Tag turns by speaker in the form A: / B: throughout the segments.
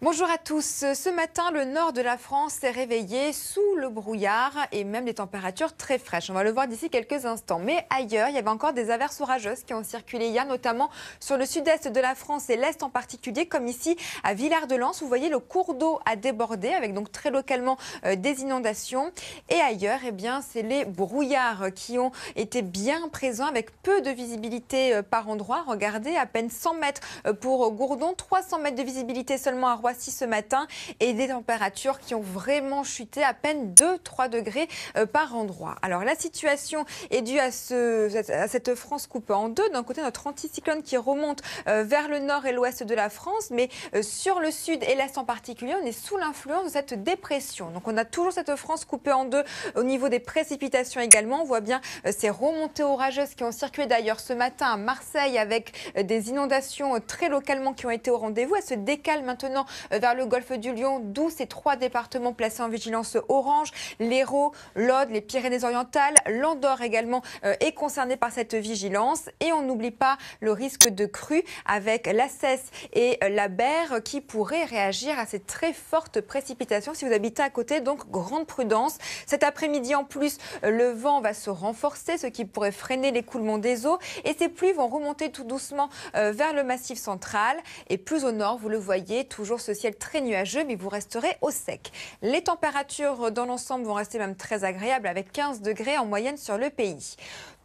A: Bonjour à tous. Ce matin, le nord de la France s'est réveillé sous le brouillard et même des températures très fraîches. On va le voir d'ici quelques instants. Mais ailleurs, il y avait encore des averses orageuses qui ont circulé hier, notamment sur le sud-est de la France et l'est en particulier, comme ici à Villard-de-Lans. Vous voyez, le cours d'eau a débordé avec donc très localement des inondations. Et ailleurs, eh bien, c'est les brouillards qui ont été bien présents avec peu de visibilité par endroit. Regardez, à peine 100 mètres pour Gourdon, 300 mètres de visibilité seulement à Roissy ce matin et des températures qui ont vraiment chuté à peine 2-3 degrés par endroit. Alors la situation est due à cette France coupée en deux. D'un côté, notre anticyclone qui remonte vers le nord et l'ouest de la France, mais sur le sud et l'est en particulier, on est sous l'influence de cette dépression. Donc on a toujours cette France coupée en deux au niveau des précipitations également. On voit bien ces remontées orageuses qui ont circulé d'ailleurs ce matin à Marseille avec des inondations très localement qui ont été au rendez-vous. Elles se décalent maintenant vers le golfe du Lion, d'où ces trois départements placés en vigilance orange, l'Hérault, l'Aude, les Pyrénées-Orientales, l'Andorre également est concerné par cette vigilance. Et on n'oublie pas le risque de crue avec la Cesse et la Berre qui pourraient réagir à ces très fortes précipitations. Si vous habitez à côté, donc grande prudence. Cet après-midi en plus, le vent va se renforcer, ce qui pourrait freiner l'écoulement des eaux. Et ces pluies vont remonter tout doucement vers le massif central. Et plus au nord, vous le voyez, toujours ce ciel très nuageux, mais vous resterez au sec. Les températures dans l'ensemble vont rester même très agréables avec 15 degrés en moyenne sur le pays.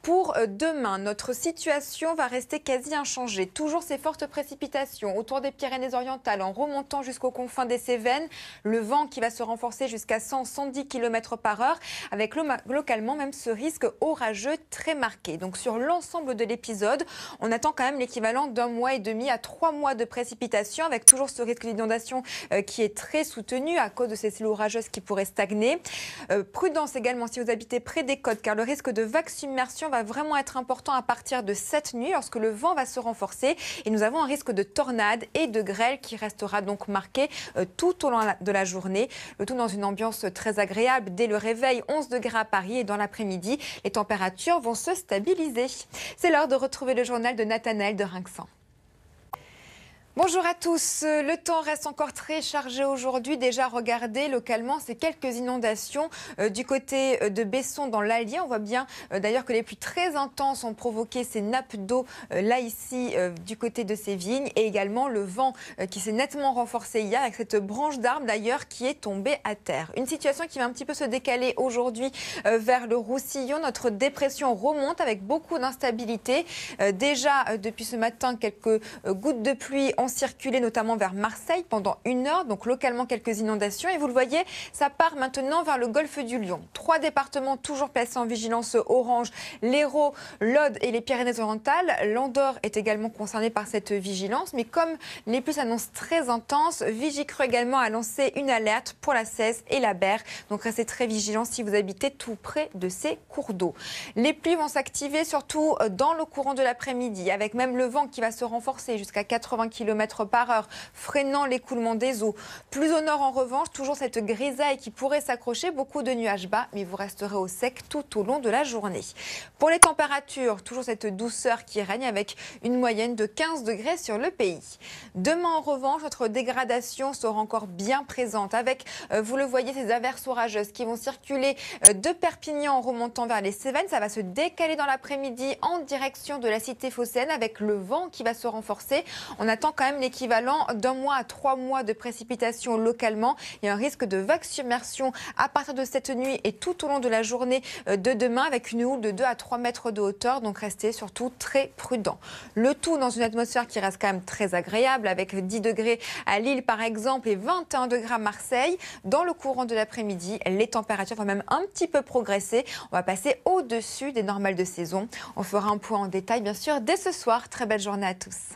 A: Pour demain, notre situation va rester quasi inchangée. Toujours ces fortes précipitations autour des Pyrénées-Orientales en remontant jusqu'aux confins des Cévennes. Le vent qui va se renforcer jusqu'à 100-110 km par heure avec localement même ce risque orageux très marqué. Donc sur l'ensemble de l'épisode, on attend quand même l'équivalent d'1 mois et demi à 3 mois de précipitations avec toujours ce risque d'inondation qui est très soutenu à cause de ces cellules orageuses qui pourraient stagner. Prudence également si vous habitez près des côtes car le risque de vague submersion va vraiment être important à partir de cette nuit lorsque le vent va se renforcer et nous avons un risque de tornade et de grêle qui restera donc marqué tout au long de la journée. Le tout dans une ambiance très agréable dès le réveil, 11 degrés à Paris et dans l'après-midi, les températures vont se stabiliser. C'est l'heure de retrouver le journal de Nathanaël de Rinxan. Bonjour à tous. Le temps reste encore très chargé aujourd'hui. Déjà, regardez localement ces quelques inondations du côté de Besson dans l'Allier. On voit bien d'ailleurs que les pluies très intenses ont provoqué ces nappes d'eau là ici du côté de ces vignes et également le vent qui s'est nettement renforcé hier avec cette branche d'arbre d'ailleurs qui est tombée à terre. Une situation qui va un petit peu se décaler aujourd'hui vers le Roussillon. Notre dépression remonte avec beaucoup d'instabilité. Déjà depuis ce matin, quelques gouttes de pluie ont circulé notamment vers Marseille pendant 1 heure, donc localement quelques inondations. Et vous le voyez, ça part maintenant vers le golfe du Lion. 3 départements toujours placés en vigilance orange, l'Hérault, l'Aude et les Pyrénées-Orientales. L'Andorre est également concerné par cette vigilance. Mais comme les pluies s'annoncent très intenses, Vigicru également a lancé une alerte pour la Cesse et la Berre. Donc restez très vigilants si vous habitez tout près de ces cours d'eau. Les pluies vont s'activer surtout dans le courant de l'après-midi, avec même le vent qui va se renforcer jusqu'à 80 km par heure, freinant l'écoulement des eaux. Plus au nord, en revanche, toujours cette grisaille qui pourrait s'accrocher, beaucoup de nuages bas, mais vous resterez au sec tout au long de la journée. Pour les températures, toujours cette douceur qui règne avec une moyenne de 15 degrés sur le pays. Demain, en revanche, notre dégradation sera encore bien présente avec, vous le voyez, ces averses orageuses qui vont circuler de Perpignan en remontant vers les Cévennes. Ça va se décaler dans l'après-midi en direction de la cité phocéenne avec le vent qui va se renforcer. On attend quand même l'équivalent d'1 mois à 3 mois de précipitations localement. Il y a un risque de vague submersion à partir de cette nuit et tout au long de la journée de demain avec une houle de 2 à 3 mètres de hauteur. Donc restez surtout très prudents. Le tout dans une atmosphère qui reste quand même très agréable avec 10 degrés à Lille par exemple et 21 degrés à Marseille. Dans le courant de l'après-midi, les températures vont même un petit peu progresser. On va passer au-dessus des normales de saison. On fera un point en détail bien sûr dès ce soir. Très belle journée à tous.